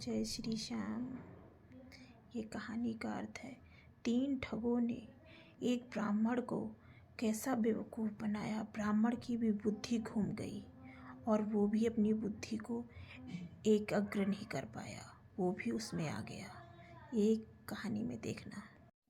जय श्री श्याम। ये कहानी का अर्थ है, 3 ठगों ने एक ब्राह्मण को कैसा बेवकूफ़ बनाया। ब्राह्मण की भी बुद्धि घूम गई और वो भी अपनी बुद्धि को एकाग्र नहीं कर पाया, वो भी उसमें आ गया। एक कहानी में देखना।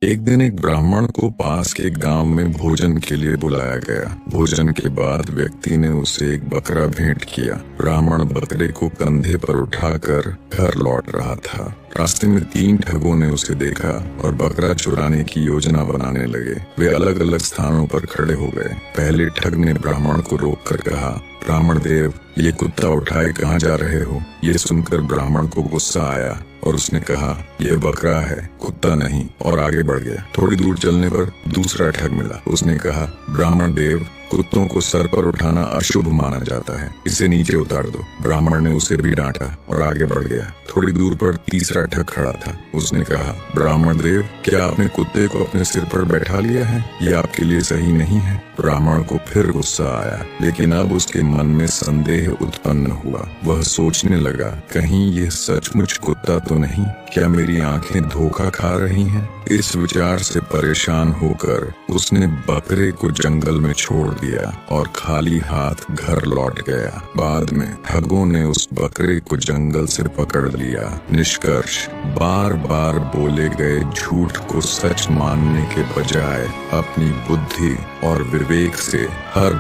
एक दिन एक ब्राह्मण को पास के गांव में भोजन के लिए बुलाया गया। भोजन के बाद व्यक्ति ने उसे एक बकरा भेंट किया। ब्राह्मण बकरे को कंधे पर उठाकर घर लौट रहा था। रास्ते में 3 ठगों ने उसे देखा और बकरा चुराने की योजना बनाने लगे। वे अलग अलग स्थानों पर खड़े हो गए। पहले ठग ने ब्राह्मण को रोककर कहा, ब्राह्मण देव, ये कुत्ता उठाए कहाँ जा रहे हो? ये सुनकर ब्राह्मण को गुस्सा आया और उसने कहा, यह बकरा है, कुत्ता नहीं, और आगे बढ़ गया। थोड़ी दूर चलने पर दूसरा ठग मिला। उसने कहा, ब्राह्मण देव, कुत्तों को सर पर उठाना अशुभ माना जाता है, इसे नीचे उतार दो। ब्राह्मण ने उसे भी डांटा और आगे बढ़ गया। थोड़ी दूर पर तीसरा ठग खड़ा था। उसने कहा, ब्राह्मण देव, क्या आपने कुत्ते को अपने सिर पर बैठा लिया है? ये आपके लिए सही नहीं है। ब्राह्मण को फिर गुस्सा आया, लेकिन अब उसके मन में संदेह उत्पन्न हुआ। वह सोचने लगा, कहीं यह सचमुच कुत्ता तो नहीं? क्या मेरी आंखें धोखा खा रही हैं? इस विचार से परेशान होकर उसने बकरे को जंगल में छोड़ दिया और खाली हाथ घर लौट गया। बाद में ठगों ने उस बकरे को जंगल से पकड़ लिया। निष्कर्ष, बार बार बोले गए झूठ को सच मानने के बजाय अपनी बुद्धि और विवेक से हर